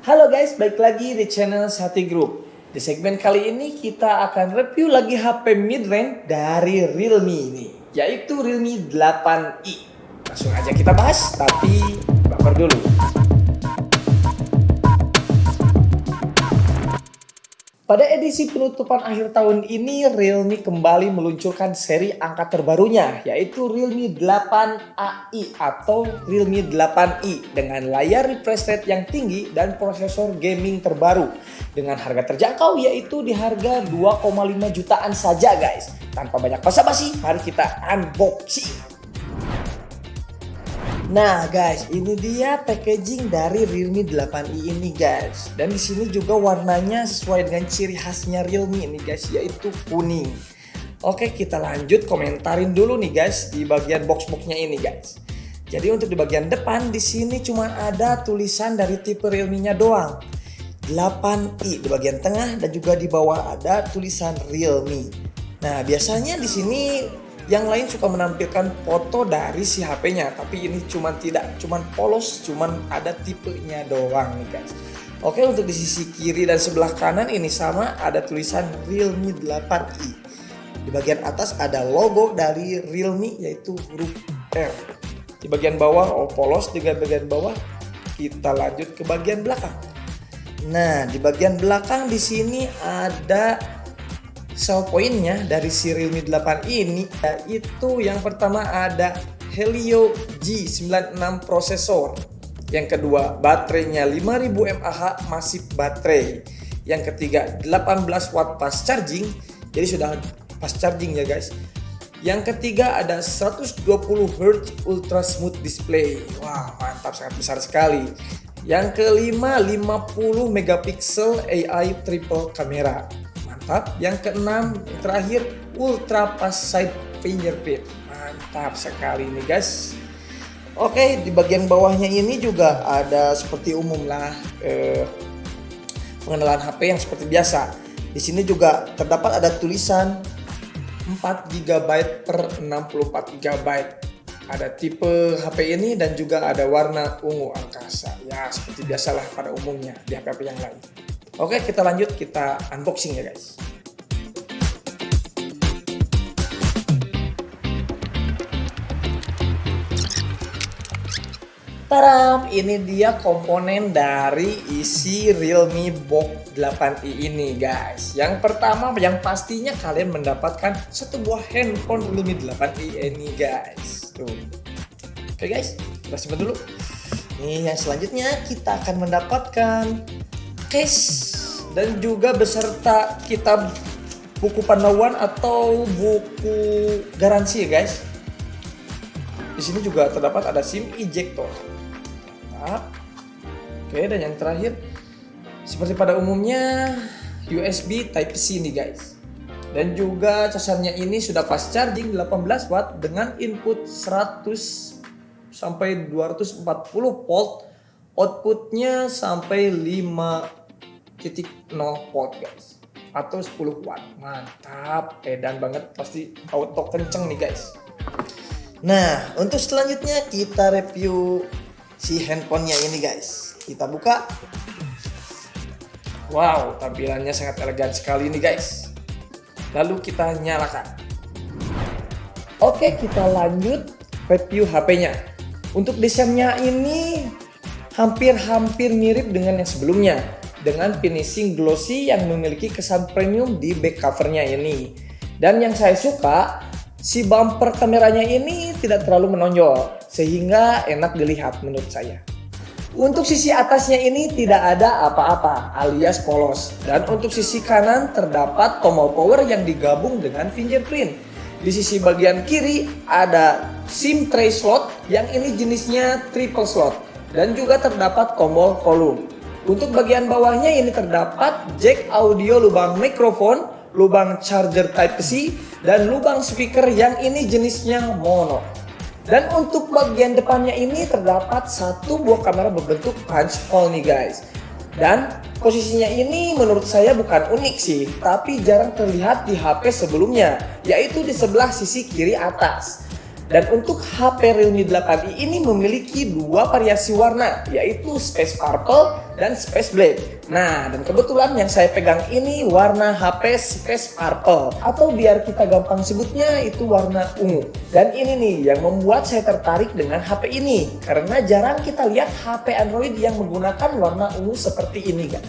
Halo guys, balik lagi di channel Sati Group. Di segmen kali ini kita akan review lagi HP mid-range dari Realme ini, yaitu Realme 8i. Langsung aja kita bahas, tapi buffer dulu. Pada edisi penutupan akhir tahun ini, Realme kembali meluncurkan seri angka terbarunya, yaitu Realme 8AI atau Realme 8i dengan layar refresh rate yang tinggi dan prosesor gaming terbaru dengan harga terjangkau, yaitu di harga 2,5 jutaan saja guys. Tanpa banyak basa-basi, mari kita unboxing. Nah guys, ini dia packaging dari Realme 8i ini guys. Dan di sini juga warnanya sesuai dengan ciri khasnya Realme ini guys, yaitu kuning. Oke, kita lanjut komentarin dulu nih guys di bagian box-boxnya ini guys. Jadi untuk di bagian depan di sini cuma ada tulisan dari tipe Realme-nya doang. 8i di bagian tengah dan juga di bawah ada tulisan Realme. Nah, biasanya di sini yang lain suka menampilkan foto dari si HP-nya, tapi ini tidak, cuman polos, cuman ada tipenya doang nih guys. Oke, untuk di sisi kiri dan sebelah kanan ini sama, ada tulisan Realme 8i. Di bagian atas ada logo dari Realme yaitu huruf R. Di bagian bawah polos, di bagian bawah. Kita lanjut ke bagian belakang. Nah, di bagian belakang di sini ada sell pointnya dari si Realme 8i ini, yaitu yang pertama ada Helio G96 prosesor. Yang kedua, baterainya 5000 mAh masif baterai. Yang ketiga, 18 watt fast charging. Jadi sudah fast charging ya guys. Yang ketiga ada 120 Hz ultra smooth display. Wah, mantap, sangat besar sekali. Yang kelima, 50 megapiksel AI triple kamera. Mantap. Yang keenam, terakhir, ultra fast side fingerprint. Mantap sekali nih guys. Oke, di bagian bawahnya ini juga ada seperti umum lah pengenalan HP yang seperti biasa. Di sini juga terdapat ada tulisan 4 GB per 64 GB. Ada tipe HP ini dan juga ada warna ungu angkasa. Ya, seperti biasalah pada umumnya di HP-HP yang lain. Oke, kita lanjut, kita unboxing ya guys. Taram, ini dia komponen dari isi Realme Box 8i ini guys. Yang pertama, yang pastinya kalian mendapatkan satu buah handphone Realme 8i ini guys. Tuh. Oke guys, kita simpan dulu. Nih, yang selanjutnya kita akan mendapatkan case dan juga beserta kitab buku panduan atau buku garansi ya guys. Di sini juga terdapat ada SIM ejector. Nah, oke, dan yang terakhir seperti pada umumnya USB Type C nih guys. Dan juga casannya ini sudah fast charging 18 watt dengan input 100 sampai 240 volt. Outputnya sampai 5.0 volt guys, atau 10 watt. Mantap, edan banget, pasti auto kenceng nih guys. Nah, untuk selanjutnya kita review si handphonenya ini guys. Kita buka. Wow, tampilannya sangat elegan sekali nih guys. Lalu kita nyalakan. Oke, kita lanjut review HP-nya. Untuk desainnya ini hampir mirip dengan yang sebelumnya, dengan finishing glossy yang memiliki kesan premium di back covernya ini. Dan yang saya suka, si bumper kameranya ini tidak terlalu menonjol sehingga enak dilihat menurut saya. Untuk sisi atasnya ini tidak ada apa-apa alias polos. Dan untuk sisi kanan terdapat tombol power yang digabung dengan fingerprint. Di sisi bagian kiri ada SIM tray slot yang ini jenisnya triple slot. Dan juga terdapat tombol volume. Untuk bagian bawahnya ini terdapat jack audio, lubang mikrofon, lubang charger Type C, dan lubang speaker yang ini jenisnya mono. Dan untuk bagian depannya ini terdapat satu buah kamera berbentuk punch hole nih guys. Dan posisinya ini menurut saya bukan unik sih, tapi jarang terlihat di HP sebelumnya, yaitu di sebelah sisi kiri atas. Dan untuk HP Realme 8i ini memiliki dua variasi warna, yaitu Space Purple dan Space Black. Nah, dan kebetulan yang saya pegang ini warna HP Space Purple, atau biar kita gampang sebutnya itu warna ungu. Dan ini nih yang membuat saya tertarik dengan HP ini, karena jarang kita lihat HP Android yang menggunakan warna ungu seperti ini, guys.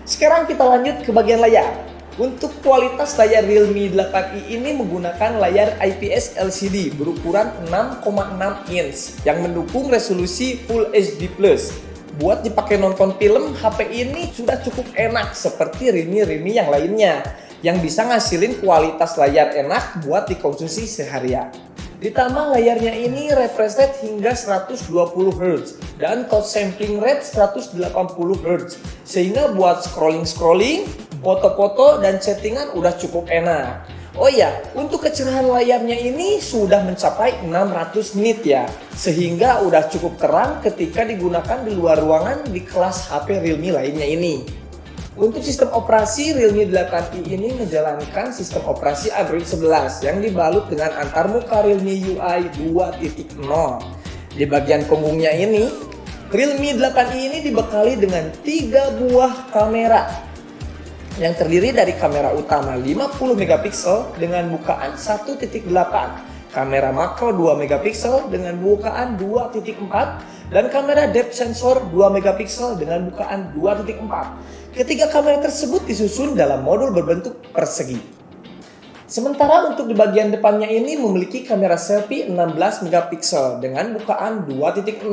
Sekarang kita lanjut ke bagian layar. Untuk kualitas layar Realme 8i ini menggunakan layar IPS LCD berukuran 6,6 inch yang mendukung resolusi Full HD+. Buat dipakai nonton film, HP ini sudah cukup enak seperti Realme yang lainnya yang bisa ngasilin kualitas layar enak buat dikonsumsi seharian. Ditambah layarnya ini refresh rate hingga 120 Hz dan touch sampling rate 180 Hz, sehingga buat scrolling, foto-foto dan chattingan udah cukup enak. Oh iya, untuk kecerahan layarnya ini sudah mencapai 600 nit ya, sehingga udah cukup terang ketika digunakan di luar ruangan di kelas HP Realme lainnya ini. Untuk sistem operasi, Realme 8i ini menjalankan sistem operasi Android 11 yang dibalut dengan antarmuka Realme UI 2.0. Di bagian punggungnya ini, Realme 8i ini dibekali dengan 3 buah kamera yang terdiri dari kamera utama 50 megapiksel dengan bukaan 1.8, kamera makro 2 megapiksel dengan bukaan 2.4, dan kamera depth sensor 2 megapiksel dengan bukaan 2.4. Ketiga kamera tersebut disusun dalam modul berbentuk persegi. Sementara untuk di bagian depannya ini memiliki kamera selfie 16 megapiksel dengan bukaan 2.0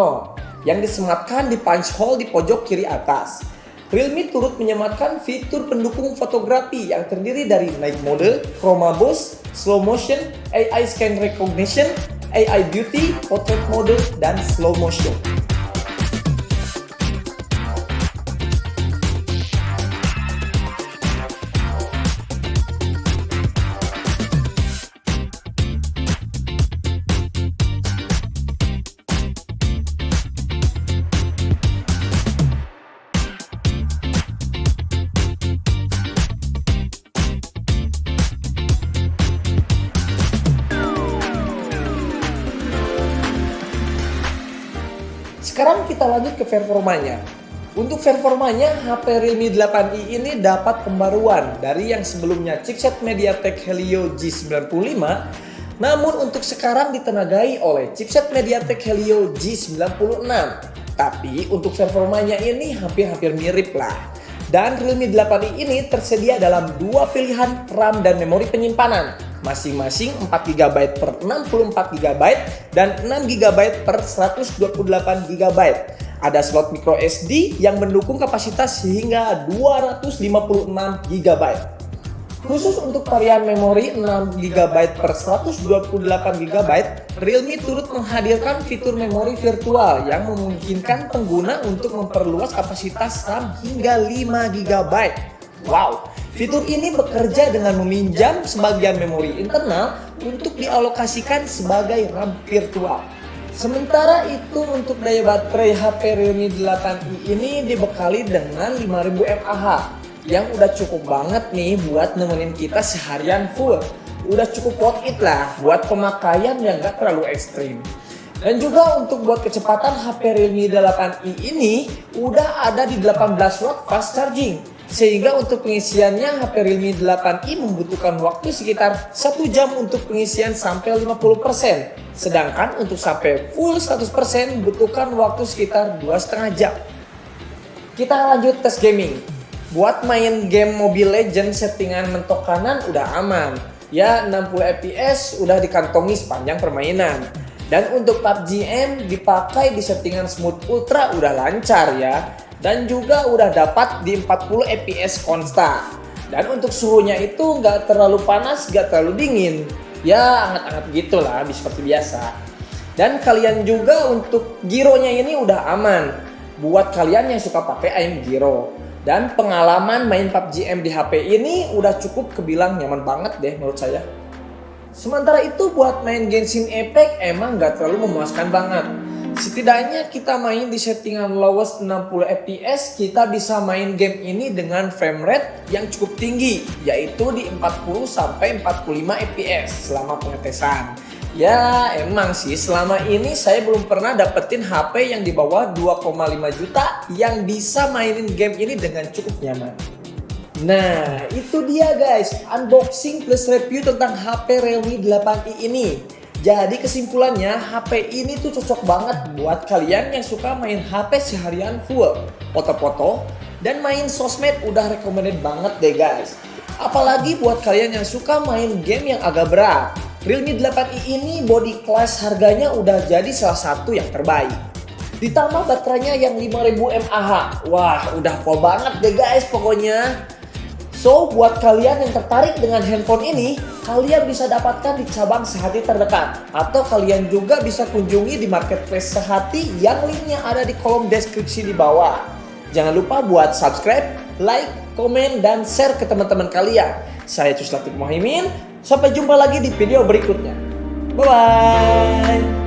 yang disematkan di punch hole di pojok kiri atas. Realme turut menyematkan fitur pendukung fotografi yang terdiri dari night mode, chroma boost, slow motion, AI scan recognition, AI beauty, portrait mode, dan slow motion. Sekarang kita lanjut ke performanya. Untuk performanya, HP Realme 8i ini dapat pembaruan dari yang sebelumnya chipset MediaTek Helio G95, namun untuk sekarang ditenagai oleh chipset MediaTek Helio G96. Tapi untuk performanya ini hampir-hampir mirip lah. Dan Realme 8i ini tersedia dalam dua pilihan RAM dan memori penyimpanan, masing-masing 4GB per 64GB dan 6GB per 128GB. Ada slot micro SD yang mendukung kapasitas hingga 256GB. Khusus untuk varian memori 6GB per 128GB, Realme turut menghadirkan fitur memori virtual yang memungkinkan pengguna untuk memperluas kapasitas RAM hingga 5GB. Wow, fitur ini bekerja dengan meminjam sebagian memori internal untuk dialokasikan sebagai RAM virtual. Sementara itu untuk daya baterai HP Realme 8i ini dibekali dengan 5000 mAh yang udah cukup banget nih buat nemenin kita seharian full. Udah cukup worth it lah buat pemakaian yang gak terlalu ekstrim. Dan juga untuk buat kecepatan HP Realme 8i ini udah ada di 18 watt fast charging. Sehingga untuk pengisiannya HP Realme 8i membutuhkan waktu sekitar 1 jam untuk pengisian sampai 50%. Sedangkan untuk sampai full 100% membutuhkan waktu sekitar 2,5 jam. Kita lanjut tes gaming. Buat main game Mobile Legends settingan mentok kanan udah aman. Ya 60 fps udah dikantongi sepanjang permainan. Dan untuk PUBG M dipakai di settingan smooth ultra udah lancar ya. Dan juga udah dapat di 40 fps konstan. Dan untuk suhunya itu nggak terlalu panas, nggak terlalu dingin. Ya hangat-hangat gitulah seperti biasa. Dan kalian juga untuk gironya ini udah aman. Buat kalian yang suka pakai AM Giro. Dan pengalaman main PUBG M di HP ini udah cukup kebilang nyaman banget deh menurut saya. Sementara itu buat main Genshin Impact emang gak terlalu memuaskan banget. Setidaknya kita main di settingan lowest 60 fps, kita bisa main game ini dengan frame rate yang cukup tinggi, yaitu di 40-45 fps selama pengetesan. Ya emang sih selama ini saya belum pernah dapetin HP yang di bawah 2,5 juta yang bisa mainin game ini dengan cukup nyaman. Nah itu dia guys, unboxing plus review tentang HP Realme 8i ini. Jadi kesimpulannya HP ini tuh cocok banget buat kalian yang suka main HP seharian full, foto-foto dan main sosmed udah recommended banget deh guys. Apalagi buat kalian yang suka main game yang agak berat. Realme 8i ini body class harganya udah jadi salah satu yang terbaik. Ditambah baterainya yang 5000 mAh. Wah, udah full banget deh guys pokoknya. So, buat kalian yang tertarik dengan handphone ini, kalian bisa dapatkan di cabang Sehati terdekat. Atau kalian juga bisa kunjungi di marketplace Sehati yang linknya ada di kolom deskripsi di bawah. Jangan lupa buat subscribe, like, komen, dan share ke teman-teman kalian. Saya Cus Latif Muhaimin. Sampai jumpa lagi di video berikutnya. Bye-bye.